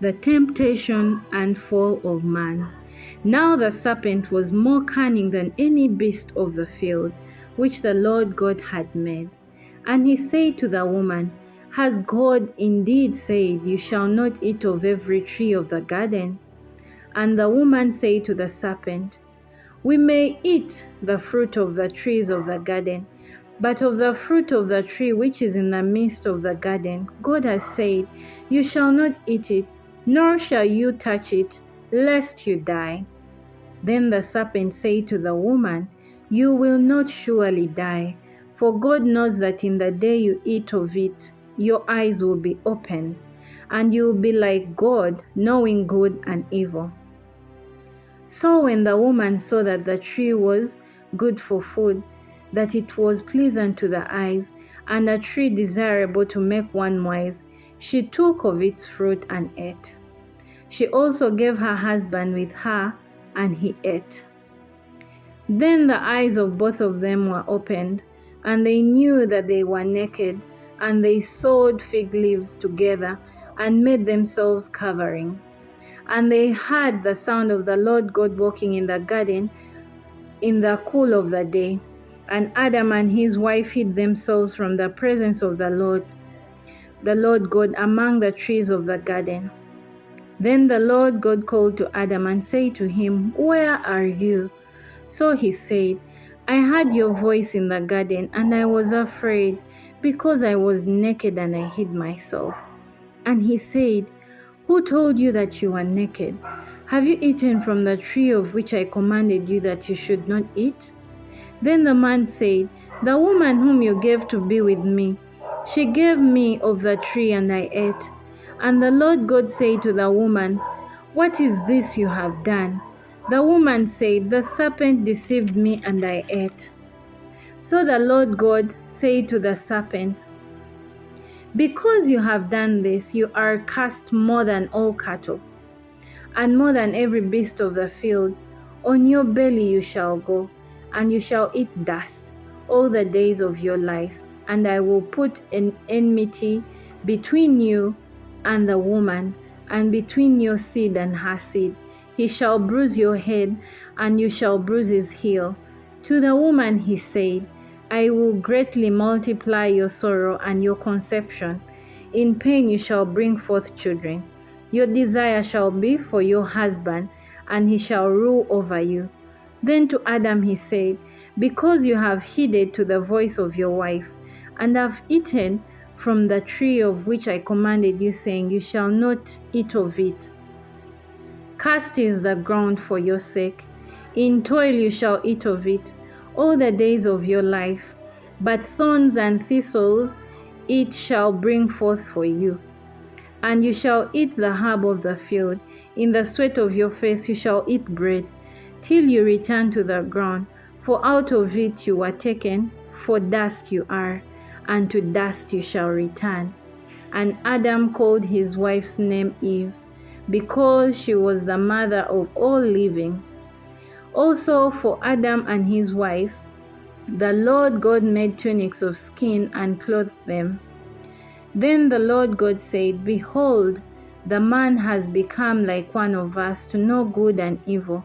The temptation and fall of man. Now the serpent was more cunning than any beast of the field, which the Lord God had made. And he said to the woman, Has God indeed said, You shall not eat of every tree of the garden? And the woman said to the serpent, We may eat the fruit of the trees of the garden, but of the fruit of the tree which is in the midst of the garden, God has said, You shall not eat it, nor shall you touch it, lest you die. Then the serpent said to the woman, You will not surely die, for God knows that in the day you eat of it, your eyes will be opened, and you will be like God, knowing good and evil. So when the woman saw that the tree was good for food, that it was pleasant to the eyes, and a tree desirable to make one wise, she took of its fruit and ate. She also gave her husband with her, and he ate. Then the eyes of both of them were opened, and they knew that they were naked, and they sewed fig leaves together and made themselves coverings. And they heard the sound of the Lord God walking in the garden in the cool of the day. And Adam and his wife hid themselves from the presence of the Lord God, among the trees of the garden. Then the Lord God called to Adam and said to him, Where are you? So he said, I heard your voice in the garden, and I was afraid, because I was naked and I hid myself. And he said, Who told you that you were naked? Have you eaten from the tree of which I commanded you that you should not eat? Then the man said, The woman whom you gave to be with me, she gave me of the tree, and I ate. And the Lord God said to the woman, What is this you have done? The woman said, The serpent deceived me, and I ate. So the Lord God said to the serpent, Because you have done this, you are cursed more than all cattle, and more than every beast of the field. On your belly you shall go, and you shall eat dust all the days of your life. And I will put an enmity between you and the woman, and between your seed and her seed. He shall bruise your head, and you shall bruise his heel. To the woman he said, I will greatly multiply your sorrow and your conception. In pain you shall bring forth children. Your desire shall be for your husband, and he shall rule over you. Then to Adam he said, Because you have heeded to the voice of your wife, and have eaten from the tree of which I commanded you, saying, You shall not eat of it. Cursed is the ground for your sake. In toil you shall eat of it all the days of your life. But thorns and thistles it shall bring forth for you. And you shall eat the herb of the field. In the sweat of your face you shall eat bread, till you return to the ground. For out of it you were taken, for dust you are, and to dust you shall return. And Adam called his wife's name Eve, because she was the mother of all living. Also for Adam and his wife, the Lord God made tunics of skin and clothed them. Then the Lord God said, Behold, the man has become like one of us, to know good and evil.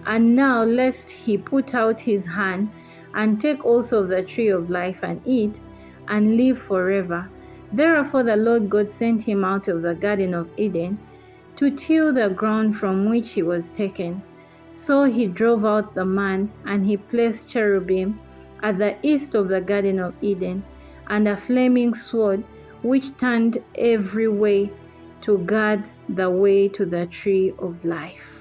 And now lest he put out his hand, and take also of the tree of life, and eat, and live forever. Therefore the Lord God sent him out of the Garden of Eden, to till the ground from which he was taken. So he drove out the man, and he placed cherubim at the east of the Garden of Eden, and a flaming sword, which turned every way to guard the way to the tree of life.